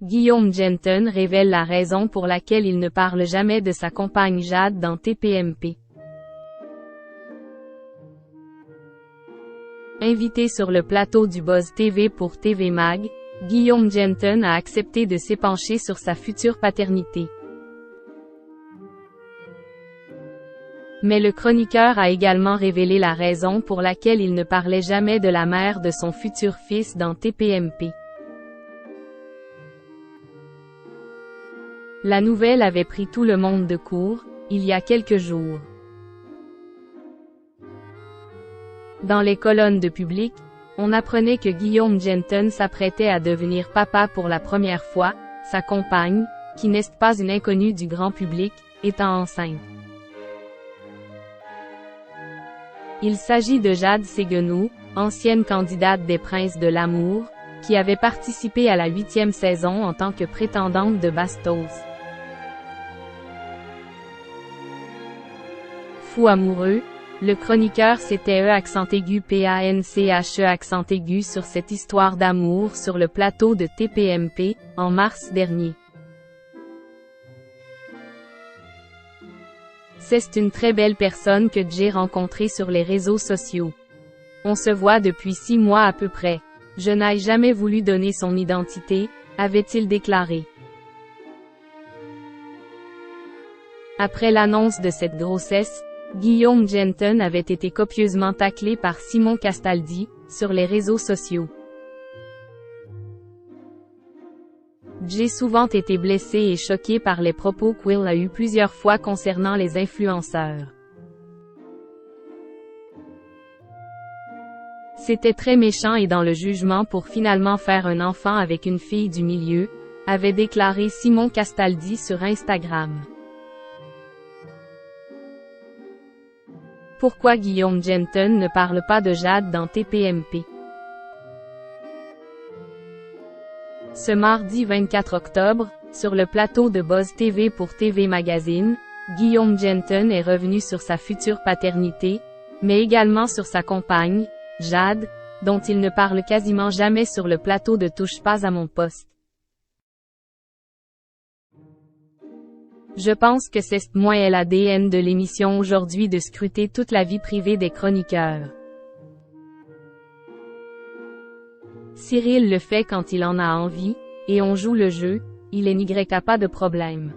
Guillaume Jenton révèle la raison pour laquelle il ne parle jamais de sa compagne Jade dans TPMP. Invité sur le plateau du Buzz TV pour TV Mag, Guillaume Jenton a accepté de s'épancher sur sa future paternité. Mais le chroniqueur a également révélé la raison pour laquelle il ne parlait jamais de la mère de son futur fils dans TPMP. La nouvelle avait pris tout le monde de court, il y a quelques jours. Dans les colonnes de Public, on apprenait que Guillaume Jenton s'apprêtait à devenir papa pour la première fois, sa compagne, qui n'est pas une inconnue du grand public, étant enceinte. Il s'agit de Jade Séguenou, ancienne candidate des Princes de l'amour, qui avait participé à la 8e saison en tant que prétendante de Bastos. Fou amoureux, le chroniqueur s'était accent aigu accent aigu sur cette histoire d'amour sur le plateau de TPMP, en mars dernier. C'est une très belle personne que j'ai rencontrée sur les réseaux sociaux. On se voit depuis 6 mois à peu près. Je n'ai jamais voulu donner son identité, avait-il déclaré. Après l'annonce de cette grossesse, Guillaume Jenton avait été copieusement taclé par Simon Castaldi, sur les réseaux sociaux. J'ai souvent été blessé et choqué par les propos qu'il a eus plusieurs fois concernant les influenceurs. C'était très méchant et dans le jugement pour finalement faire un enfant avec une fille du milieu, avait déclaré Simon Castaldi sur Instagram. Pourquoi Guillaume Jenton ne parle pas de Jade dans TPMP? Ce mardi 24 octobre, sur le plateau de Buzz TV pour TV Magazine, Guillaume Jenton est revenu sur sa future paternité, mais également sur sa compagne, Jade, dont il ne parle quasiment jamais sur le plateau de Touche pas à mon poste. Je pense que c'est moins l'ADN de l'émission aujourd'hui de scruter toute la vie privée des chroniqueurs. Cyril le fait quand il en a envie, et on joue le jeu, il n'y a pas de problème.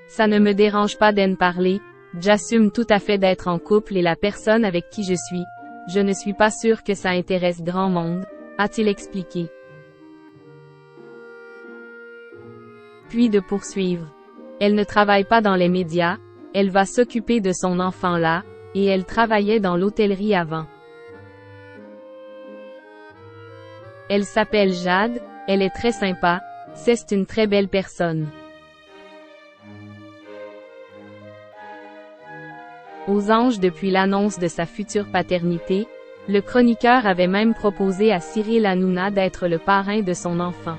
Ça ne me dérange pas d'en parler, j'assume tout à fait d'être en couple et la personne avec qui je ne suis pas sûr que ça intéresse grand monde, a-t-il expliqué. Puis de poursuivre. Elle ne travaille pas dans les médias, elle va s'occuper de son enfant là, et elle travaillait dans l'hôtellerie avant. Elle s'appelle Jade, elle est très sympa, c'est une très belle personne. Aux anges depuis l'annonce de sa future paternité, le chroniqueur avait même proposé à Cyril Hanouna d'être le parrain de son enfant.